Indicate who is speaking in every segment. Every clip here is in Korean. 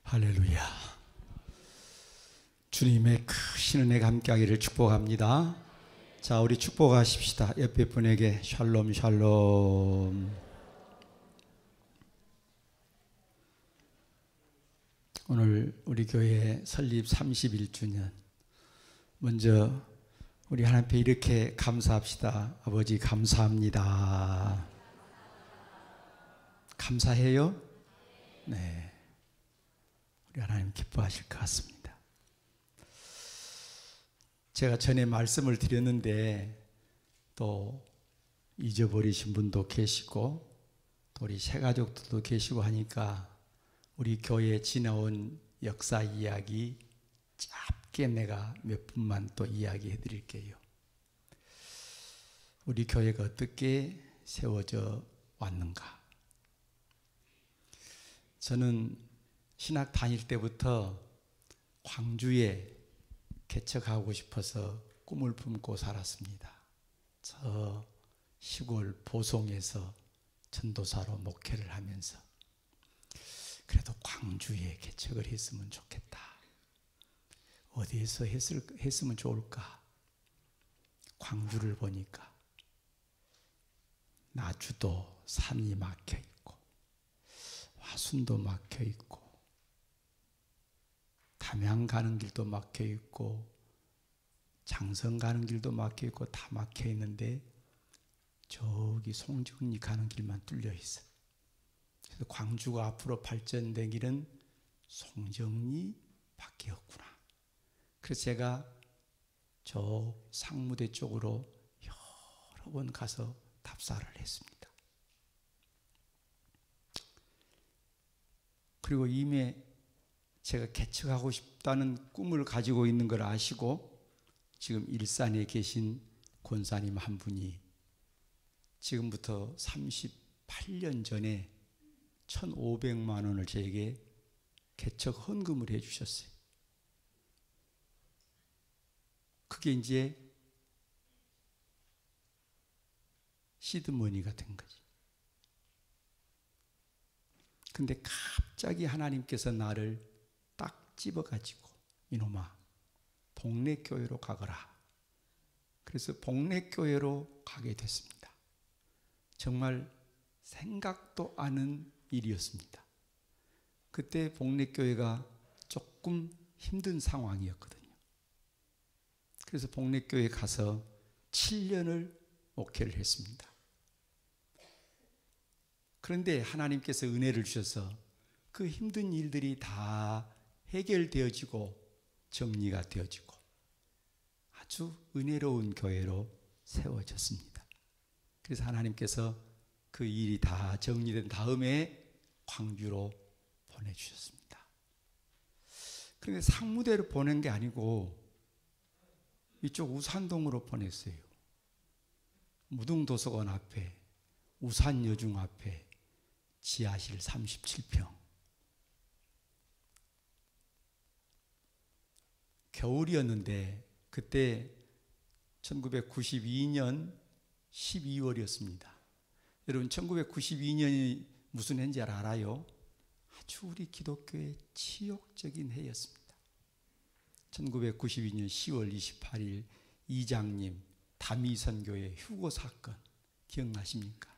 Speaker 1: 할렐루야. 주님의 크신 은혜가 함께하기를 축복합니다. 자, 우리 축복하십시다. 옆에 분에게 샬롬 샬롬. 오늘 우리 교회 설립 31주년. 먼저 우리 하나님께 이렇게 감사합시다. 아버지 감사합니다. 감사해요? 네. 우리 하나님 기뻐하실 것 같습니다. 제가 전에 말씀을 드렸는데 또 잊어버리신 분도 계시고 또 우리 새가족들도 계시고 하니까 우리 교회에 지나온 역사 이야기 짧게 내가 몇 분만 또 이야기해 드릴게요. 우리 교회가 어떻게 세워져 왔는가. 저는 신학 다닐 때부터 광주에 개척하고 싶어서 꿈을 품고 살았습니다. 저 시골 보송에서 전도사로 목회를 하면서 그래도 광주에 개척을 했으면 좋겠다. 어디에서 했으면 좋을까? 광주를 보니까 나주도 산이 막혀 있고 화순도 막혀 있고 담양 가는 길도 막혀 있고 장성 가는 길도 막혀 있고 다 막혀 있는데 저기 송정리 가는 길만 뚫려 있어요. 그래서 광주가 앞으로 발전된 길은 송정리밖에 없구나. 그래서 제가 저 상무대 쪽으로 여러 번 가서 답사를 했습니다. 그리고 이미 제가 개척하고 싶다는 꿈을 가지고 있는 걸 아시고 지금 일산에 계신 권사님 한 분이 지금부터 38년 전에 1,500만 원을 저에게 개척 헌금을 해 주셨어요. 그게 이제 시드머니가 된 거지. 근데 갑자기 하나님께서 나를 딱 집어가지고 이놈아 복례교회로 가거라. 그래서 복례교회로 가게 됐습니다. 정말 생각도 않은 일이었습니다. 그때 복례교회가 조금 힘든 상황이었거든요. 그래서 복례교회에 가서 7년을 목회를 했습니다. 그런데 하나님께서 은혜를 주셔서 그 힘든 일들이 다 해결되어지고 정리가 되어지고 아주 은혜로운 교회로 세워졌습니다. 그래서 하나님께서 그 일이 다 정리된 다음에 광주로 보내주셨습니다. 그런데 상무대로 보낸 게 아니고 이쪽 우산동으로 보냈어요. 무등도서관 앞에 우산여중 앞에 지하실 37평. 겨울이었는데 그때 1992년 12월이었습니다. 여러분 1992년이 무슨 해인지 알아요? 아주 우리 기독교의 치욕적인 해였습니다. 1992년 10월 28일 이장님 다미선교회 휴거 사건 기억나십니까?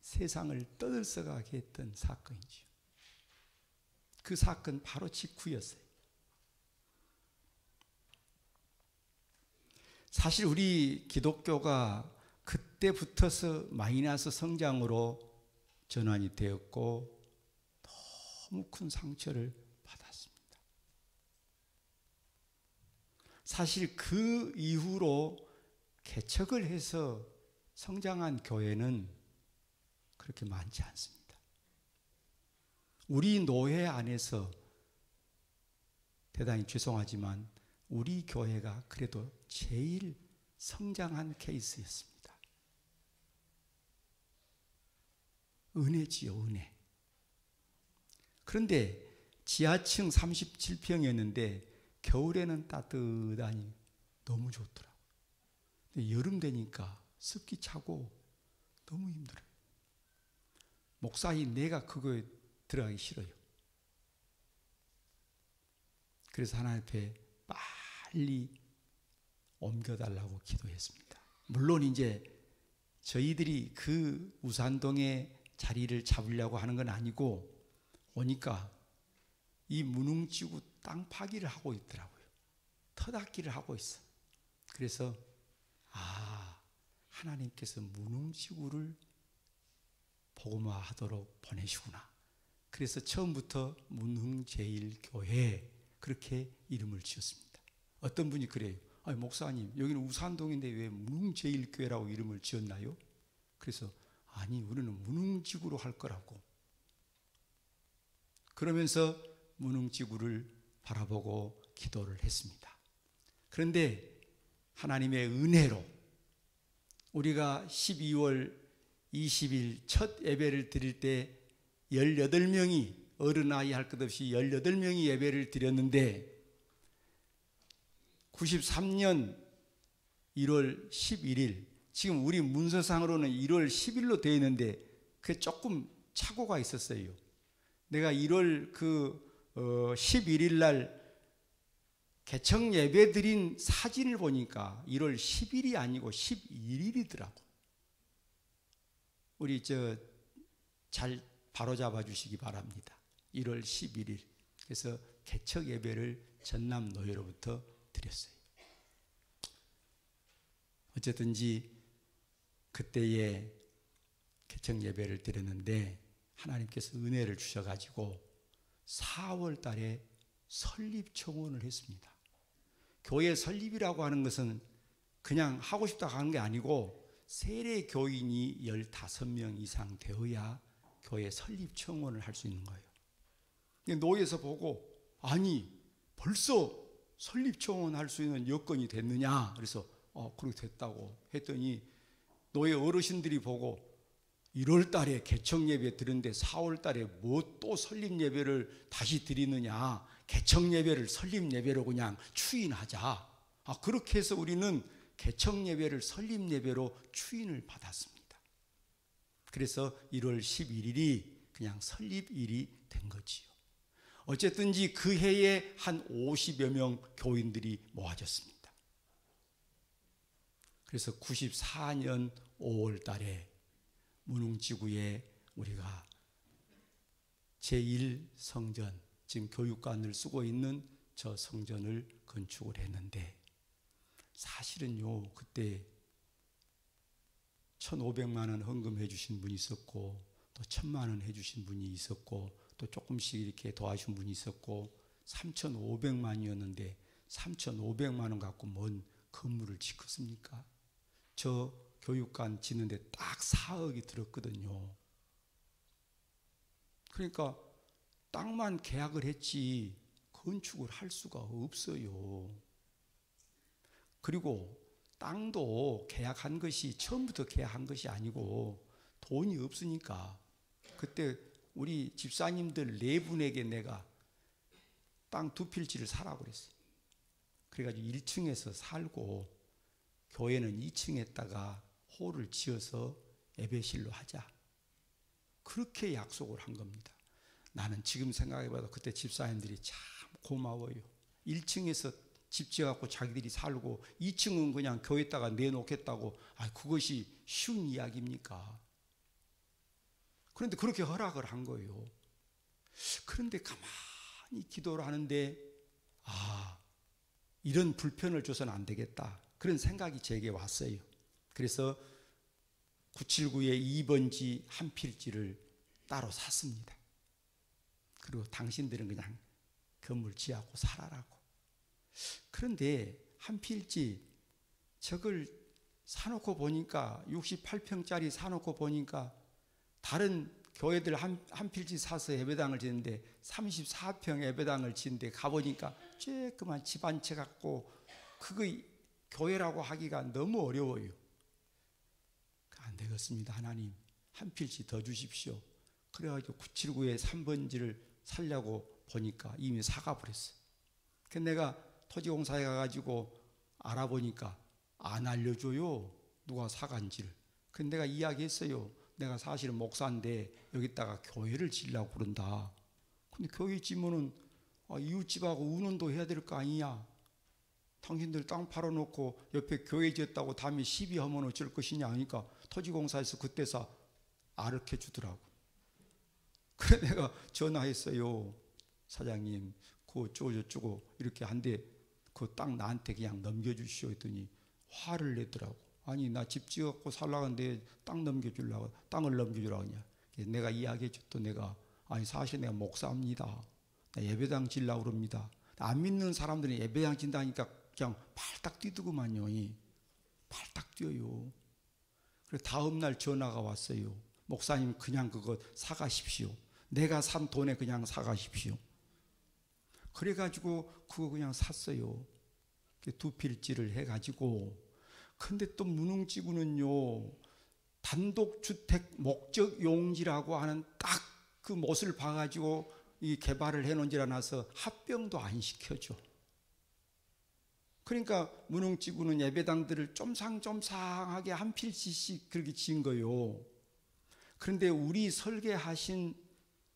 Speaker 1: 세상을 떠들썩하게 했던 사건이죠. 그 사건 바로 직후였어요. 사실 우리 기독교가 그때부터서 마이너스 성장으로 전환이 되었고 너무 큰 상처를 받았습니다. 사실 그 이후로 개척을 해서 성장한 교회는 그렇게 많지 않습니다. 우리 노회 안에서 대단히 죄송하지만 우리 교회가 그래도 제일 성장한 케이스였습니다. 은혜지요, 은혜. 그런데 지하층 37평이었는데 겨울에는 따뜻하니 너무 좋더라고요. 근데 여름 되니까 습기 차고 너무 힘들어요. 목사인 내가 그거에 들어가기 싫어요. 그래서 하나님 앞에 빨리 옮겨달라고 기도했습니다. 물론 이제 저희들이 그 우산동에 자리를 잡으려고 하는 건 아니고 오니까 이 무능지구 땅 파기를 하고 있더라고요. 터닫기를 하고 있어. 그래서 하나님께서 무능지구를 복음화하도록 보내시구나. 그래서 처음부터 문흥제일교회 그렇게 이름을 지었습니다. 어떤 분이 그래요. 아니 목사님 여기는 우산동인데 왜 문흥제일교회라고 이름을 지었나요? 그래서 아니 우리는 무능지구로 할 거라고. 그러면서 무능지구를 바라보고 기도를 했습니다. 그런데 하나님의 은혜로 우리가 12월 20일 첫 예배를 드릴 때 18명이 어른아이 할 것 없이 18명이 예배를 드렸는데 93년 1월 11일 지금 우리 문서상으로는 1월 10일로 되어 있는데 그게 조금 착오가 있었어요. 내가 1월 11일 날 개청 예배 드린 사진을 보니까 1월 10일이 아니고 11일이더라고. 우리 잘 바로잡아 주시기 바랍니다. 1월 11일. 그래서 개척 예배를 전남 노회로부터 드렸어요. 어쨌든지 그때에 개척 예배를 드렸는데 하나님께서 은혜를 주셔가지고 4월 달에 설립 청원을 했습니다. 교회 설립이라고 하는 것은 그냥 하고 싶다 하는 게 아니고 세례 교인이 15명 이상 되어야 교회 설립 청원을 할 수 있는 거예요. 노회에서 보고 아니 벌써 설립 청원할 수 있는 여건이 됐느냐. 그래서 그렇게 됐다고 했더니 노회 어르신들이 보고 1월 달에 개청 예배 드렸는데 4월 달에 뭐 또 설립 예배를 다시 드리느냐. 개청 예배를 설립 예배로 그냥 추인하자. 그렇게 해서 우리는 개청 예배를 설립 예배로 추인을 받았습니다. 그래서 1월 11일이 그냥 설립일이 된 거지요. 어쨌든지 그 해에 한 50여 명 교인들이 모아졌습니다. 그래서 94년 5월 달에 문흥지구에 우리가 제1성전, 지금 교육관을 쓰고 있는 저 성전을 건축을 했는데 사실은요 그때 1,500만 원 헌금해 주신 분이 있었고 또 1,000만 원 해주신 분이 있었고 또 조금씩 이렇게 도와준 분이 있었고 3,500만이었는데 3,500만 원 갖고 뭔 건물을 짓겠습니까? 저 교육관 짓는데 딱 4억이 들었거든요. 그러니까 땅만 계약을 했지 건축을 할 수가 없어요. 그리고 땅도 계약한 것이 처음부터 계약한 것이 아니고 돈이 없으니까 그때 우리 집사님들 4분에게 내가 땅 2필지를 사라고 그랬어요. 그래가지고 1층에서 살고 교회는 2층에다가 홀을 지어서 예배실로 하자. 그렇게 약속을 한 겁니다. 나는 지금 생각해봐도 그때 집사님들이 참 고마워요. 1층에서 집 지어갖고 자기들이 살고 2층은 그냥 교회에다가 내놓겠다고. 그것이 쉬운 이야기입니까? 그런데 그렇게 허락을 한 거예요. 그런데 가만히 기도를 하는데 이런 불편을 줘서는 안 되겠다. 그런 생각이 제게 왔어요. 그래서 979의 2번지 한 필지를 따로 샀습니다. 그리고 당신들은 그냥 건물 지하고 살아라고. 그런데 한 필지 저걸 사놓고 보니까 68평짜리 사놓고 보니까 다른 교회들 한 필지 사서 예배당을 짓는데 34평 예배당을 짓는데 가보니까 쬐끄만 집 한 채 갖고 그거 교회라고 하기가 너무 어려워요. 안 되겠습니다. 하나님 한 필지 더 주십시오. 그래가지고 979의 3번지를 살려고 보니까 이미 사가버렸어요. 그래서 내가 토지공사에 가가지고 알아보니까 안 알려줘요. 누가 사간지를. 그래서 내가 이야기했어요. 내가 사실은 목사인데 여기다가 교회를 지으려고 그런다. 근데 교회 지으면은 이웃집하고 운운도 해야 될 거 아니냐. 당신들 땅 팔아놓고 옆에 교회 지었다고 다음에 시비하면 어쩔 것이냐 하니까 토지공사에서 그때서 아르켜 주더라고. 그래 내가 전화했어요. 사장님 그거 어쩌고 이렇게 한데 그 땅 나한테 그냥 넘겨주시오 했더니 화를 내더라고. 아니 나 집 지었고 살라는데 땅 넘겨주려고 땅을 넘겨주라고 하냐. 내가 이야기해줬더. 내가 아니 사실 내가 목사입니다. 나 예배당 지려고 그럽니다. 안 믿는 사람들이 예배당 진다니까 그냥 팔딱 뛰더구만요. 팔딱 뛰어요. 그래서 다음날 전화가 왔어요. 목사님 그냥 그거 사가십시오. 내가 산 돈에 그냥 사가십시오. 그래가지고 그거 그냥 샀어요. 두 필지를 해가지고. 근데 또 무능지구는요, 단독주택 목적 용지라고 하는 딱 그 못을 봐가지고 이 개발을 해놓은 줄 알아서 합병도 안 시켜줘. 그러니까 무능지구는 예배당들을 쫌상쫌상하게 한 필지씩 그렇게 지은 거예요. 그런데 우리 설계하신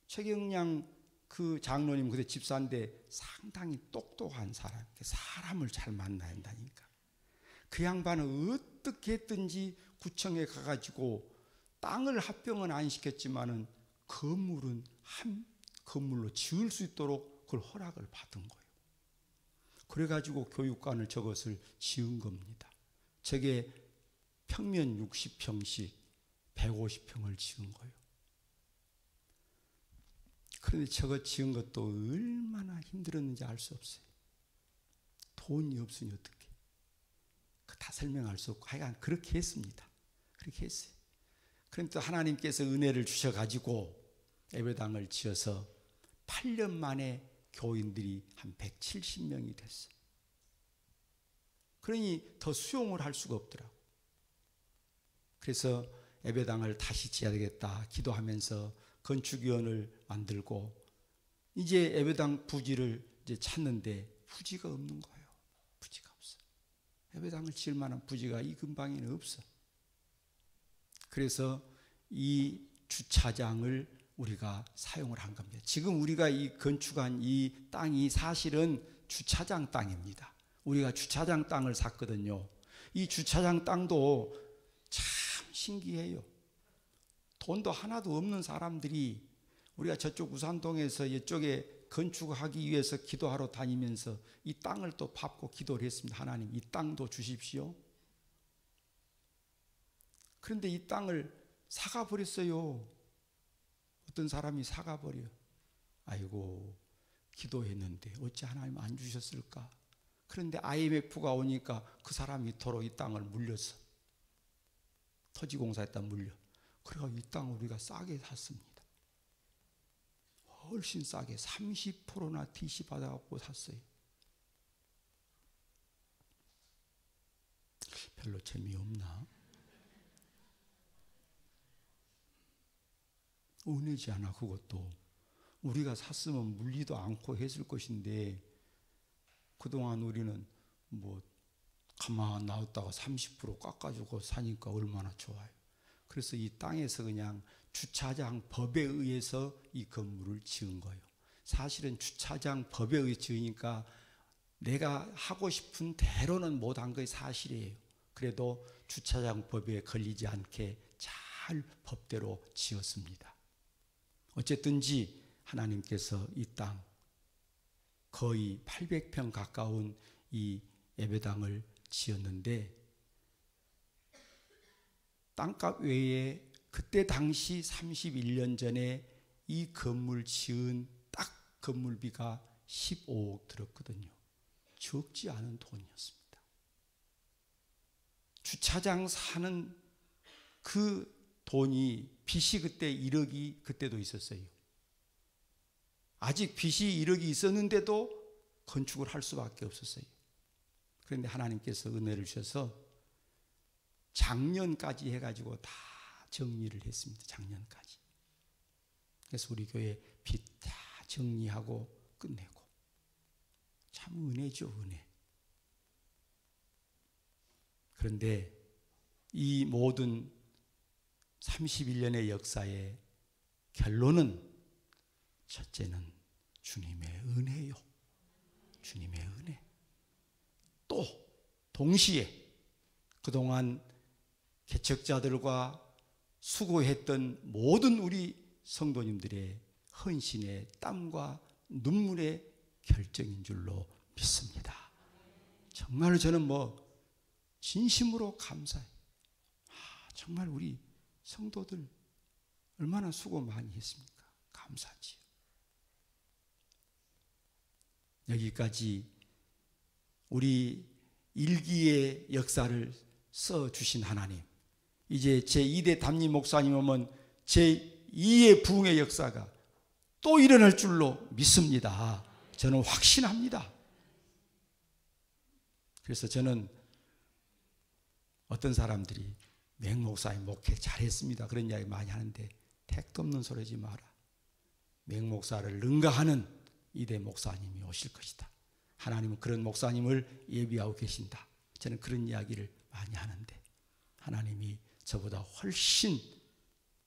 Speaker 1: 최경량 그 장로님 그때 집사인데 상당히 똑똑한 사람, 사람을 잘 만나야 한다니까. 그 양반은 어떻게 했든지 구청에 가가지고 땅을 합병은 안 시켰지만은 건물은 한 건물로 지을 수 있도록 그걸 허락을 받은 거예요. 그래가지고 교육관을 저것을 지은 겁니다. 저게 평면 60평씩 150평을 지은 거예요. 그런데 저거 지은 것도 얼마나 힘들었는지 알 수 없어요. 돈이 없으니 어떻게. 다 설명할 수 없고 하여간 그렇게 했습니다. 그렇게 했어요. 그런데 또 하나님께서 은혜를 주셔가지고 예배당을 지어서 8년 만에 교인들이 한 170명이 됐어요. 그러니 더 수용을 할 수가 없더라고. 그래서 예배당을 다시 지어야 되겠다 기도하면서 건축위원을 만들고 이제 예배당 부지를 이제 찾는데 부지가 없는 거예요. 부지가 없어. 예배당을 지을 만한 부지가 이 근방에는 없어. 그래서 이 주차장을 우리가 사용을 한 겁니다. 지금 우리가 이 건축한 이 땅이 사실은 주차장 땅입니다. 우리가 주차장 땅을 샀거든요. 이 주차장 땅도 참 신기해요. 돈도 하나도 없는 사람들이 우리가 저쪽 우산동에서 이쪽에 건축하기 위해서 기도하러 다니면서 이 땅을 또 밟고 기도를 했습니다. 하나님 이 땅도 주십시오. 그런데 이 땅을 사가 버렸어요. 어떤 사람이 사가 버려. 아이고 기도했는데 어찌 하나님 안 주셨을까. 그런데 IMF가 오니까 그 사람이 도로 이 땅을 물렸어. 토지공사에다 물려. 그래서 이 땅을 우리가 싸게 샀습니다. 훨씬 싸게 30%나 TC 받아갖고 샀어요. 별로 재미없나? 은혜지 않아. 그것도 우리가 샀으면 물리도 않고 했을 것인데 그동안 우리는 뭐 가만 놔뒀다가 30% 깎아주고 사니까 얼마나 좋아요. 그래서 이 땅에서 그냥 주차장 법에 의해서 이 건물을 지은 거예요. 사실은 주차장 법에 의해 지으니까 내가 하고 싶은 대로는 못한 게 사실이에요. 그래도 주차장 법에 걸리지 않게 잘 법대로 지었습니다. 어쨌든지 하나님께서 이 땅 거의 800평 가까운 이 예배당을 지었는데 땅값 외에 그때 당시 31년 전에 이 건물 지은 딱 건물비가 15억 들었거든요. 적지 않은 돈이었습니다. 주차장 사는 그 돈이 빚이 그때 1억이 그때도 있었어요. 아직 빚이 1억이 있었는데도 건축을 할 수밖에 없었어요. 그런데 하나님께서 은혜를 주셔서 작년까지 해가지고 다 정리를 했습니다. 작년까지. 그래서 우리 교회 빚 다 정리하고 끝내고. 참 은혜죠, 은혜. 그런데 이 모든 31년의 역사의 결론은 첫째는 주님의 은혜요. 주님의 은혜. 또 동시에 그동안 개척자들과 수고했던 모든 우리 성도님들의 헌신의 땀과 눈물의 결정인 줄로 믿습니다. 정말 저는 진심으로 감사해요. 정말 우리 성도들 얼마나 수고 많이 했습니까? 감사하지요. 여기까지 우리 일기의 역사를 써주신 하나님, 이제 제2대 담임 목사님 오면 제2의 부흥의 역사가 또 일어날 줄로 믿습니다. 저는 확신합니다. 그래서 저는 어떤 사람들이 맹 목사님 목회 잘했습니다 그런 이야기 많이 하는데 택도 없는 소리 하지 마라. 맹 목사를 능가하는 이대 목사님이 오실 것이다. 하나님은 그런 목사님을 예비하고 계신다. 저는 그런 이야기를 많이 하는데 하나님이 저보다 훨씬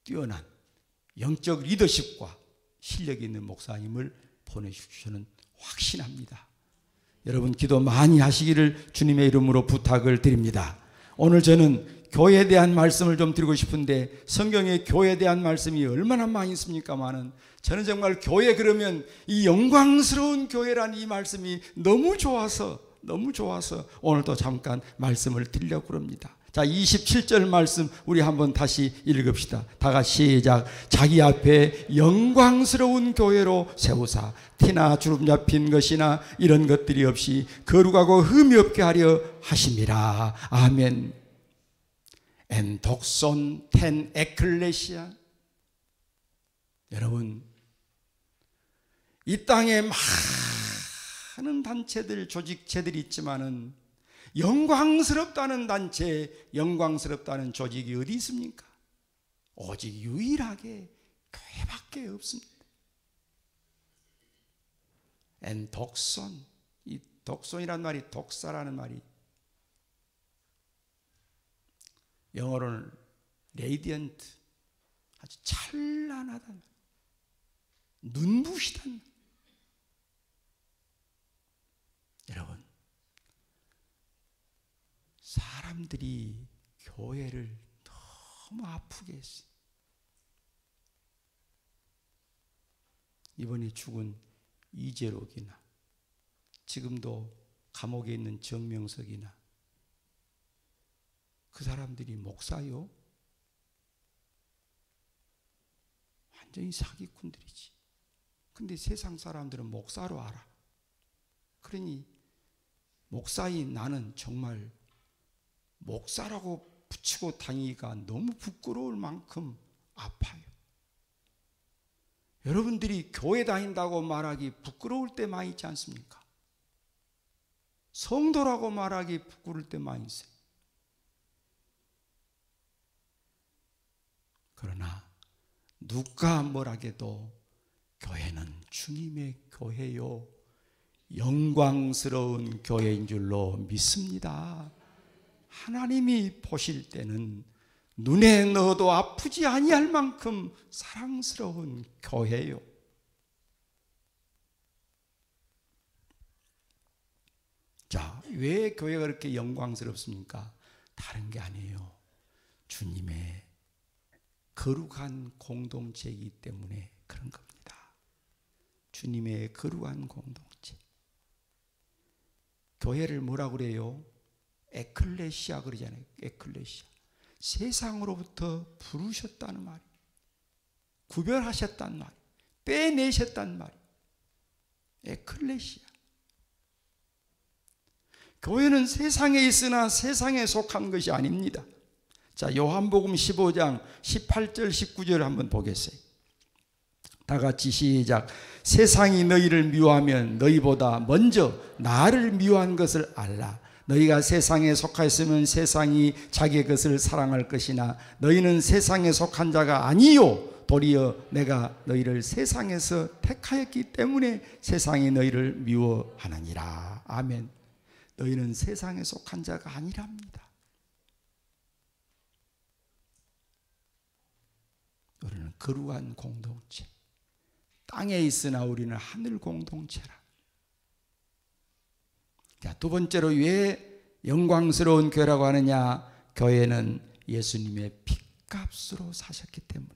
Speaker 1: 뛰어난 영적 리더십과 실력이 있는 목사님을 보내주시고 저는 확신합니다. 여러분 기도 많이 하시기를 주님의 이름으로 부탁을 드립니다. 오늘 저는 교회에 대한 말씀을 좀 드리고 싶은데 성경에 교회에 대한 말씀이 얼마나 많이 있습니까마는 저는 정말 교회 그러면 이 영광스러운 교회라는 이 말씀이 너무 좋아서 오늘도 잠깐 말씀을 드리려고 합니다. 자, 27절 말씀 우리 한번 다시 읽읍시다. 다 같이 시작. 자기 앞에 영광스러운 교회로 세우사 티나 주름 잡힌 것이나 이런 것들이 없이 거룩하고 흠이 없게 하려 하심이라. 아멘. 엔 독손 텐 에클레시아. 여러분, 이 땅에 많은 단체들, 조직체들이 있지만은 영광스럽다는 단체, 영광스럽다는 조직이 어디 있습니까? 오직 유일하게 교회밖에 없습니다. 엔 독손, 이 독손이란 말이 독사라는 말이 영어로는 radiant, 아주 찬란하다, 눈부시다. 여러분, 사람들이 교회를 너무 아프게 했어요. 이번에 죽은 이재록이나 지금도 감옥에 있는 정명석이나 그 사람들이 목사요? 완전히 사기꾼들이지. 근데 세상 사람들은 목사로 알아. 그러니 목사인 나는 정말 목사라고 붙이고 다니기가 너무 부끄러울 만큼 아파요. 여러분들이 교회 다닌다고 말하기 부끄러울 때 많이 있지 않습니까? 성도라고 말하기 부끄러울 때 많이 있어요. 그러나 누가 뭐라해도 교회는 주님의 교회요, 영광스러운 교회인 줄로 믿습니다. 하나님이 보실 때는 눈에 넣어도 아프지 아니할 만큼 사랑스러운 교회요. 자, 왜 교회가 그렇게 영광스럽습니까? 다른 게 아니에요. 주님의 거룩한 공동체이기 때문에 그런 겁니다. 주님의 거룩한 공동체. 교회를 뭐라고 그래요? 에클레시아 그러잖아요. 에클레시아. 세상으로부터 부르셨다는 말이, 구별하셨다는 말이, 빼내셨다는 말이 에클레시아. 교회는 세상에 있으나 세상에 속한 것이 아닙니다. 자, 요한복음 15장 18절 19절 한번 보겠어요. 다 같이 시작. 세상이 너희를 미워하면 너희보다 먼저 나를 미워한 것을 알라. 너희가 세상에 속하였으면 세상이 자기의 것을 사랑할 것이나 너희는 세상에 속한 자가 아니요 도리어 내가 너희를 세상에서 택하였기 때문에 세상이 너희를 미워하느니라. 아멘. 너희는 세상에 속한 자가 아니랍니다. 우리는 거룩한 공동체, 땅에 있으나 우리는 하늘 공동체라. 자, 두 번째로 왜 영광스러운 교회라고 하느냐? 교회는 예수님의 핏값으로 사셨기 때문에.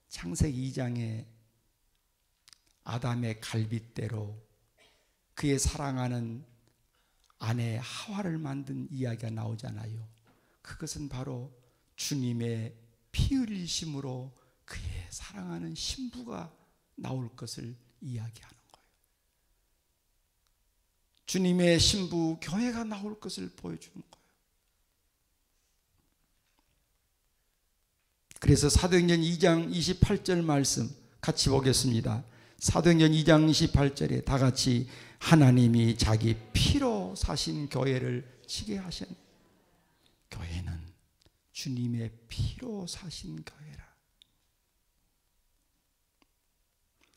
Speaker 1: 창세기 2장에 아담의 갈빗대로 그의 사랑하는 아내 하와를 만든 이야기가 나오잖아요. 그것은 바로 주님의 피 흘리심으로 그의 사랑하는 신부가 나올 것을 이야기하는 거예요. 주님의 신부 교회가 나올 것을 보여주는 거예요. 그래서 사도행전 2장 28절 말씀 같이 보겠습니다. 사도행전 2장 28절에 다 같이 하나님이 자기 피로 사신 교회를 지게 하셨네. 교회는 주님의 피로 사신 교회라.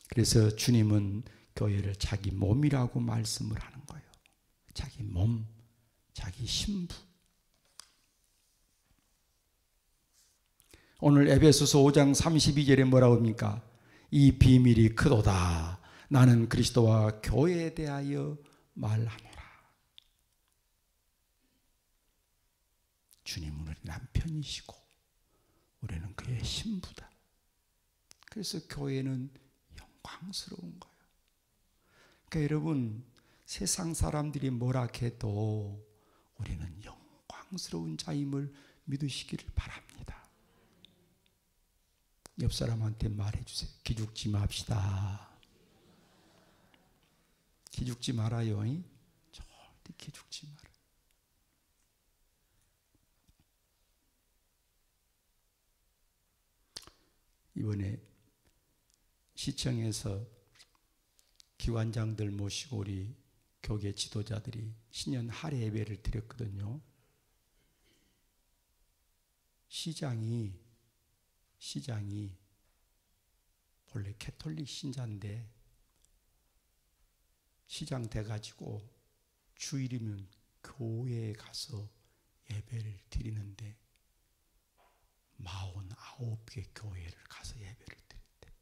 Speaker 1: 그래서 주님은 교회를 자기 몸이라고 말씀을 하는 거예요. 자기 몸, 자기 신부. 오늘 에베소서 5장 32절에 뭐라고 합니까? 이 비밀이 크도다. 나는 그리스도와 교회에 대하여 말하노라. 주님은 우리 남편이시고 우리는 그의 신부다. 그래서 교회는 영광스러운 거예요. 그러니까 여러분, 세상 사람들이 뭐라 해도 우리는 영광스러운 자임을 믿으시기를 바랍니다. 옆 사람한테 말해주세요. 기죽지 맙시다. 기죽지 말아요. 절대 기죽지 말아요. 이번에 시청에서 기관장들 모시고 우리 교계 지도자들이 신년 할애 예배를 드렸거든요. 시장이 원래 캐톨릭 신자인데 시장 돼가지고 주일이면 교회에 가서 예배를 드리는데 49개 교회를 가서 예배를 드렸대.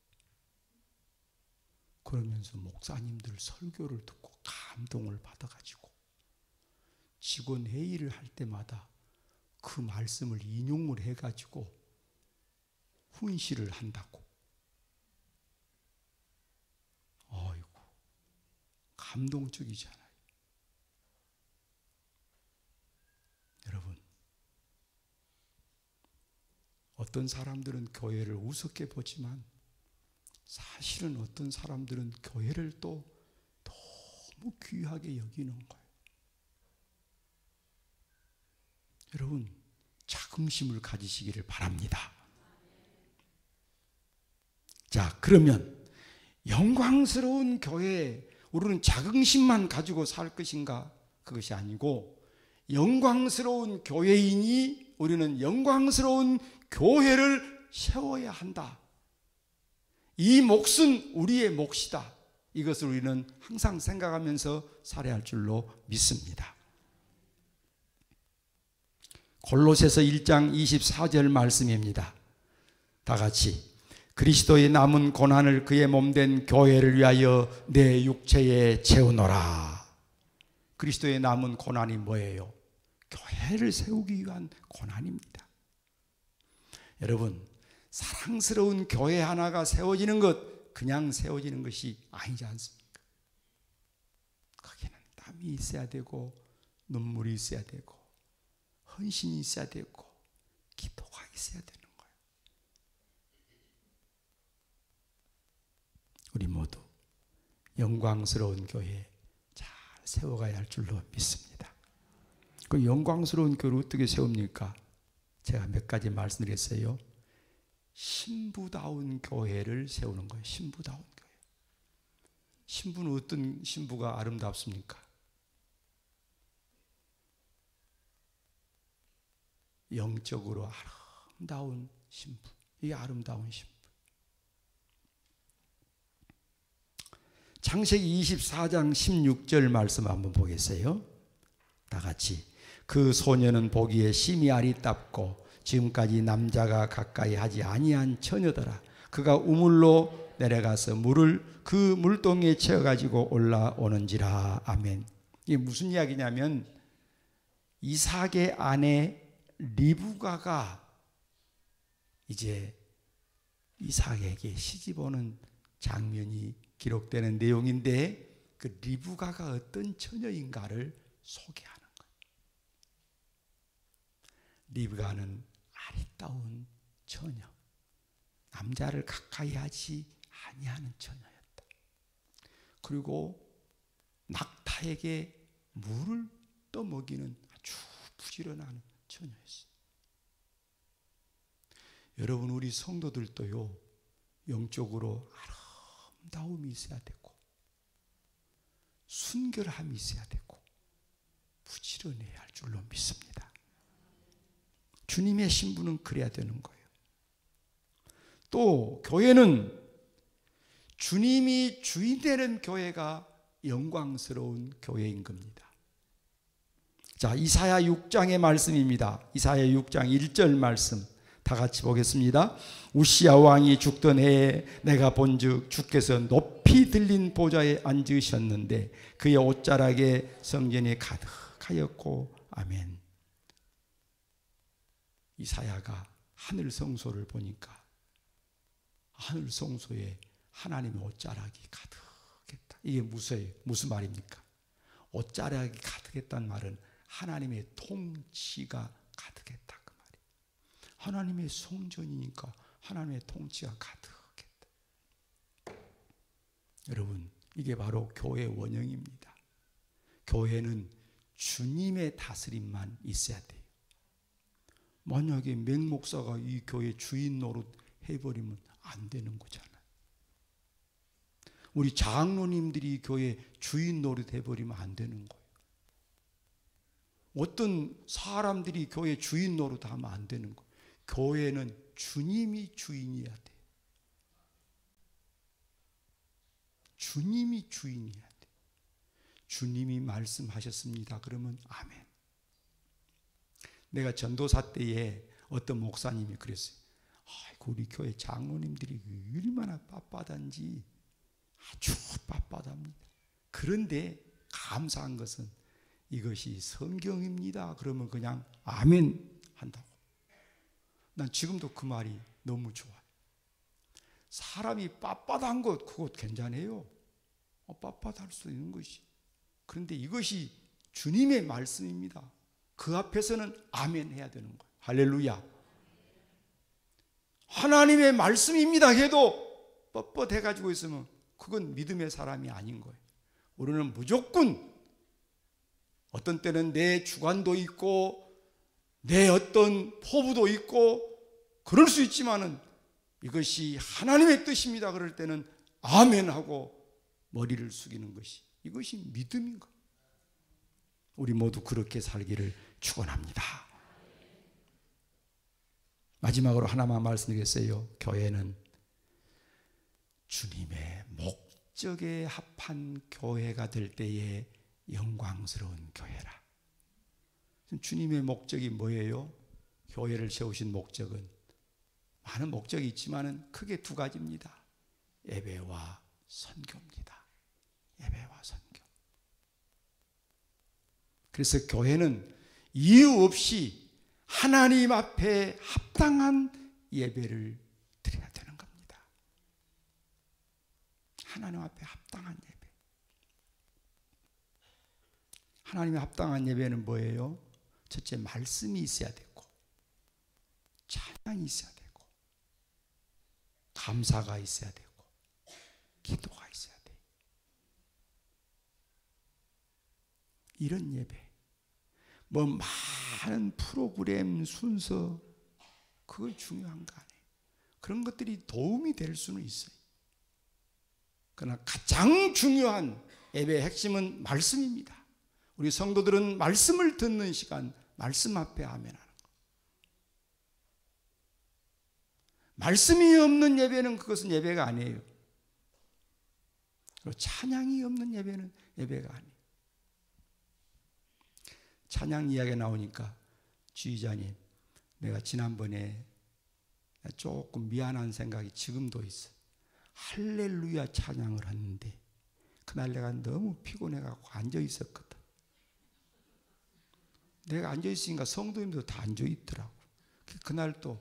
Speaker 1: 그러면서 목사님들 설교를 듣고 감동을 받아가지고 직원 회의를 할 때마다 그 말씀을 인용을 해가지고 훈시를 한다고. 어이구, 감동적이잖아요. 여러분, 어떤 사람들은 교회를 우습게 보지만 사실은 어떤 사람들은 교회를 또 너무 귀하게 여기는 거예요. 여러분, 자긍심을 가지시기를 바랍니다. 자, 그러면 영광스러운 교회에 우리는 자긍심만 가지고 살 것인가? 그것이 아니고 영광스러운 교회인이 우리는 영광스러운 교회를 세워야 한다. 이 몫은 우리의 몫이다. 이것을 우리는 항상 생각하면서 살아야 할 줄로 믿습니다. 골로새서 1장 24절 말씀입니다. 다 같이 그리스도의 남은 고난을 그의 몸된 교회를 위하여 내 육체에 채우노라. 그리스도의 남은 고난이 뭐예요? 교회를 세우기 위한 고난입니다. 여러분, 사랑스러운 교회 하나가 세워지는 것 그냥 세워지는 것이 아니지 않습니까? 거기는 땀이 있어야 되고 눈물이 있어야 되고 헌신이 있어야 되고 기도가 있어야 되는 거예요. 우리 모두 영광스러운 교회 잘 세워가야 할 줄로 믿습니다. 그 영광스러운 교회를 어떻게 세웁니까? 제가 몇 가지 말씀드렸어요. 신부다운 교회를 세우는 거예요. 신부다운 교회. 신부는 어떤 신부가 아름답습니까? 영적으로 아름다운 신부. 이게 아름다운 신부. 창세기 24장 16절 말씀 한번 보겠어요. 다 같이. 그 소녀는 보기에 심히 아리답고 지금까지 남자가 가까이 하지 아니한 처녀더라. 그가 우물로 내려가서 물을 그 물동에 채워가지고 올라오는지라. 아멘. 이게 무슨 이야기냐면 이삭의 아내 리브가가 이제 이삭에게 시집오는 장면이 기록되는 내용인데, 그 리브가가 어떤 처녀인가를 소개하는 거예요. 리브가는 아리따운 처녀, 남자를 가까이 하지 아니하는 처녀였다. 그리고 낙타에게 물을 떠먹이는 아주 부지런한 처녀였어요. 여러분, 우리 성도들도요, 영적으로 아름다움이 있어야 되고 순결함이 있어야 되고 부지런해야 할 줄로 믿습니다. 주님의 신부는 그래야 되는 거예요. 또 교회는 주님이 주인 되는 교회가 영광스러운 교회인 겁니다. 자, 이사야 6장의 말씀입니다. 이사야 6장 1절 말씀 다 같이 보겠습니다. 우시야 왕이 죽던 해에 내가 본즉 주께서 높이 들린 보좌에 앉으셨는데 그의 옷자락에 성전이 가득하였고. 아멘. 이사야가 하늘 성소를 보니까 하늘 성소에 하나님의 옷자락이 가득했다. 이게 무슨 말입니까? 옷자락이 가득했다는 말은 하나님의 통치가 가득했다 그 말이에요. 하나님의 성전이니까 하나님의 통치가 가득했다. 여러분, 이게 바로 교회의 원형입니다. 교회는 주님의 다스림만 있어야 돼요. 만약에 맹목사가 이 교회 주인 노릇 해버리면 안 되는 거잖아요. 우리 장로님들이 교회 주인 노릇 해버리면 안 되는 거예요. 어떤 사람들이 교회 주인 노릇 하면 안 되는 거예요. 교회는 주님이 주인이어야 돼요. 주님이 주인이어야 돼요. 주님이 말씀하셨습니다. 그러면 아멘. 내가 전도사 때에 어떤 목사님이 그랬어요. 아이고, 우리 교회 장로님들이 얼마나 빳빳한지 아주 빳빳합니다. 그런데 감사한 것은 이것이 성경입니다. 그러면 그냥 아멘 한다고. 난 지금도 그 말이 너무 좋아요. 사람이 빳빳한 것 그것 괜찮아요. 빳빳할 수 있는 것이. 그런데 이것이 주님의 말씀입니다. 그 앞에서는 아멘 해야 되는 거예요. 할렐루야. 하나님의 말씀입니다 해도 뻣뻣해가지고 있으면 그건 믿음의 사람이 아닌 거예요. 우리는 무조건 어떤 때는 내 주관도 있고 내 어떤 포부도 있고 그럴 수 있지만은 이것이 하나님의 뜻입니다 그럴 때는 아멘 하고 머리를 숙이는 것이, 이것이 믿음인 거예요. 우리 모두 그렇게 살기를 축원합니다. 마지막으로 하나만 말씀드리겠어요. 교회는 주님의 목적에 합한 교회가 될 때에 영광스러운 교회라. 주님의 목적이 뭐예요? 교회를 세우신 목적은 많은 목적이 있지만 크게 두 가지입니다. 예배와 선교입니다. 예배와 선교. 그래서 교회는 이유 없이 하나님 앞에 합당한 예배를 드려야 되는 겁니다. 하나님 앞에 합당한 예배. 하나님의 합당한 예배는 뭐예요? 첫째, 말씀이 있어야 되고 찬양이 있어야 되고 감사가 있어야 되고 기도가 있어야 돼요. 이런 예배. 뭐 많은 프로그램 순서 그거 중요한 거 아니에요. 그런 것들이 도움이 될 수는 있어요. 그러나 가장 중요한 예배의 핵심은 말씀입니다. 우리 성도들은 말씀을 듣는 시간, 말씀 앞에 아멘하는 거. 말씀이 없는 예배는 그것은 예배가 아니에요. 그리고 찬양이 없는 예배는 예배가 아니에요. 찬양 이야기가 나오니까 지휘자님, 내가 지난번에 조금 미안한 생각이 지금도 있어. 할렐루야 찬양을 하는데 그날 내가 너무 피곤해갖고 앉아 있었거든. 내가 앉아 있으니까 성도님도 다 앉아 있더라고. 그날 또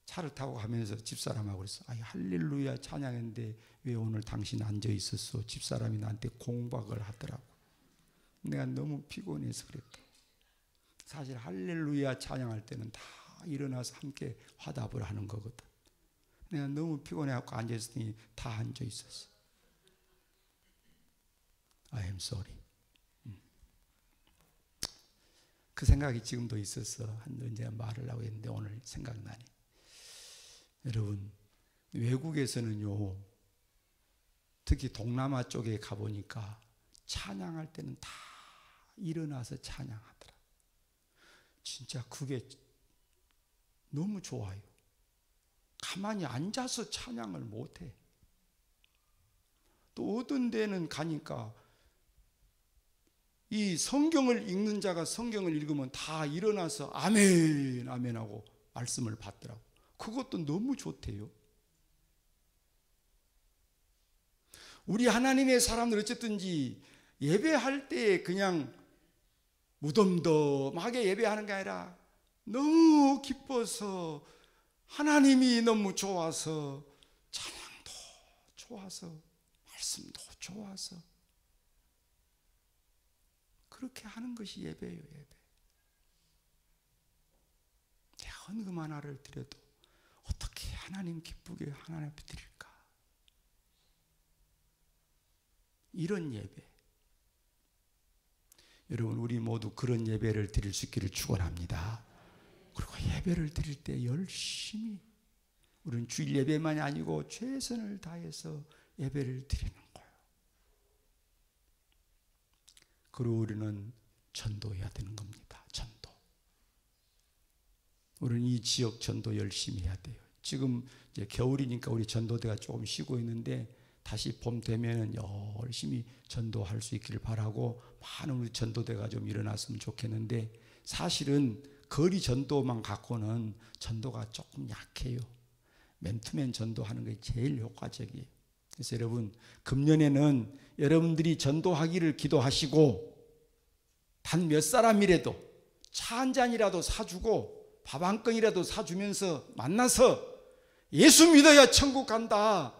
Speaker 1: 차를 타고 가면서 집사람하고 그랬어. 아이, 할렐루야 찬양했는데 왜 오늘 당신 앉아 있었어? 집사람이 나한테 공박을 하더라고. 내가 너무 피곤해서 그랬다. 사실 할렐루야 찬양할 때는 다 일어나서 함께 화답을 하는 거거든. 내가 너무 피곤해갖고 앉아있으니 다 앉아 있었어. I am sorry. 그 생각이 지금도 있어서 언제 말을 하고 했는데 오늘 생각나네. 여러분, 외국에서는요, 특히 동남아 쪽에 가보니까 찬양할 때는 다 일어나서 찬양하더라. 진짜 그게 너무 좋아요. 가만히 앉아서 찬양을 못해. 또 어떤 데는 가니까 이 성경을 읽는 자가 성경을 읽으면 다 일어나서 아멘 아멘 하고 말씀을 받더라고. 그것도 너무 좋대요. 우리 하나님의 사람들 어쨌든지 예배할 때 그냥 무덤덤하게 예배하는 게 아니라 너무 기뻐서 하나님이 너무 좋아서 찬양도 좋아서 말씀도 좋아서 그렇게 하는 것이 예배예요. 예배. 내가 헌금 하나를 드려도 어떻게 하나님 기쁘게 하나님 앞에 드릴까? 이런 예배. 여러분, 우리 모두 그런 예배를 드릴 수 있기를 축원합니다. 그리고 예배를 드릴 때 열심히, 우리는 주일 예배만이 아니고 최선을 다해서 예배를 드리는 거예요. 그리고 우리는 전도해야 되는 겁니다. 전도. 우리는 이 지역 전도 열심히 해야 돼요. 지금 이제 겨울이니까 우리 전도대가 조금 쉬고 있는데 다시 봄 되면은 열심히 전도할 수 있기를 바라고, 많은 우리 전도대가 좀 일어났으면 좋겠는데, 사실은 거리 전도만 갖고는 전도가 조금 약해요. 맨투맨 전도하는 게 제일 효과적이에요. 그래서 여러분, 금년에는 여러분들이 전도하기를 기도하시고, 단 몇 사람이라도 차 한 잔이라도 사주고 밥 한 건이라도 사주면서 만나서 예수 믿어야 천국 간다,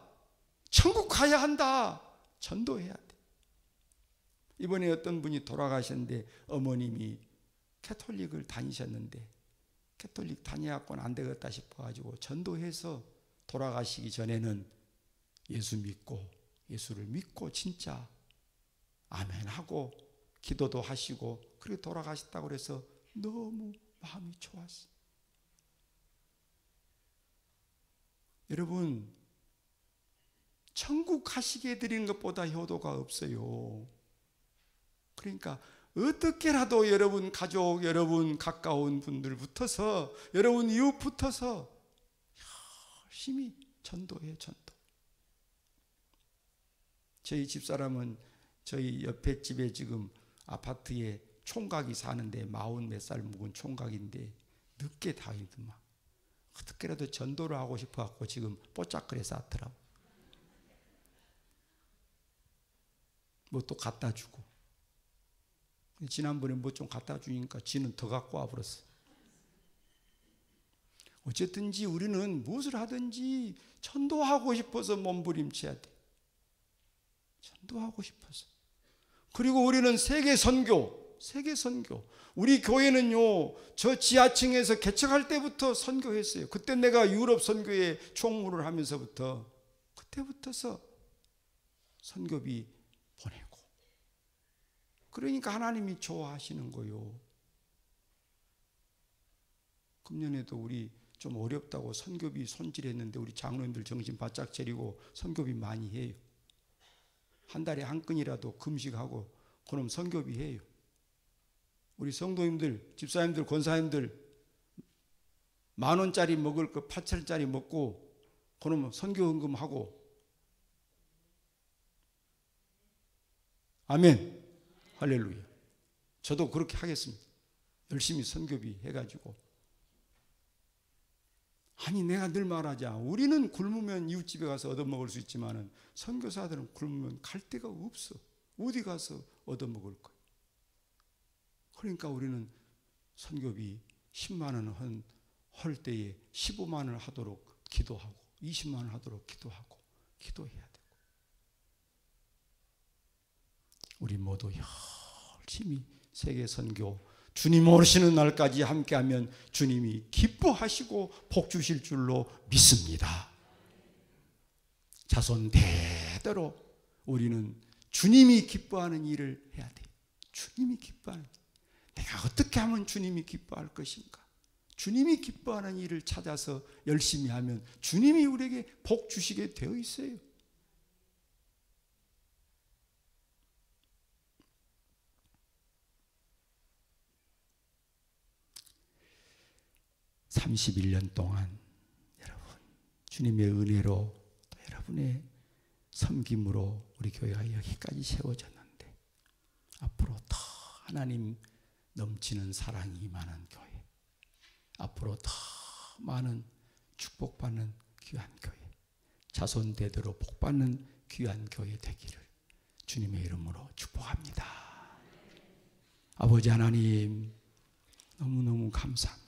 Speaker 1: 천국 가야 한다, 전도해야 돼. 이번에 어떤 분이 돌아가셨는데 어머님이 캐톨릭을 다니셨는데 캐톨릭 다녀갖고는 안 되겠다 싶어가지고 전도해서 돌아가시기 전에는 예수를 믿고 진짜 아멘하고 기도도 하시고 그렇게 돌아가셨다고 그래서 너무 마음이 좋았어요. 여러분, 천국 가시게 해드리는 것보다 효도가 없어요. 그러니까 어떻게라도 여러분 가족, 여러분 가까운 분들 붙어서, 여러분 이웃 붙어서 열심히 전도해. 전도. 저희 집사람은 저희 옆에 집에 지금 아파트에 총각이 사는데 40 몇 살 묵은 총각인데 늦게 다니더만 어떻게라도 전도를 하고 싶어갖고 지금 뽀짝거려서 왔더라고. 뭐 또 갖다 주고. 지난번에 뭐 좀 갖다 주니까 지는 더 갖고 와버렸어. 어쨌든지 우리는 무엇을 하든지 전도하고 싶어서 몸부림쳐야 돼. 전도하고 싶어서. 그리고 우리는 세계 선교. 우리 교회는요, 저 지하층에서 개척할 때부터 선교했어요. 그때 내가 유럽 선교에 총무를 하면서부터, 그때부터서 선교비 보내고. 그러니까 하나님이 좋아하시는 거요. 금년에도 우리 좀 어렵다고 선교비 손질했는데 우리 장로님들 정신 바짝 차리고 선교비 많이 해요. 한 달에 한 건이라도 금식하고 그럼 선교비 해요. 우리 성도님들, 집사님들, 권사님들 10,000원짜리 먹을 거 8,000원짜리 먹고 그러면 선교헌금 하고. 아멘. 할렐루야. 저도 그렇게 하겠습니다. 열심히 선교비 해가지고. 아니 내가 늘 말하자. 우리는 굶으면 이웃집에 가서 얻어먹을 수 있지만 선교사들은 굶으면 갈 데가 없어. 어디 가서 얻어먹을 거야. 그러니까 우리는 선교비 10만 원 할 때에 15만 원을 하도록 기도하고 20만 원 하도록 기도하고 기도해야 되고. 우리 모두 열심히 세계 선교 주님 오시는 날까지 함께하면 주님이 기뻐하시고 복 주실 줄로 믿습니다. 자손 대대로 우리는 주님이 기뻐하는 일을 해야 돼요. 주님이 기뻐하는 일. 내가 어떻게 하면 주님이 기뻐할 것인가? 주님이 기뻐하는 일을 찾아서 열심히 하면 주님이 우리에게 복 주시게 되어 있어요. (31년) 동안 여러분 주님의 은혜로 또 여러분의 섬김으로 우리 교회가 여기까지 세워졌는데 앞으로 더 하나님 넘치는 사랑이 많은 교회, 앞으로 더 많은 축복받는 귀한 교회, 자손 대대로 복받는 귀한 교회 되기를 주님의 이름으로 축복합니다. 아버지 하나님 너무너무 감사합니다.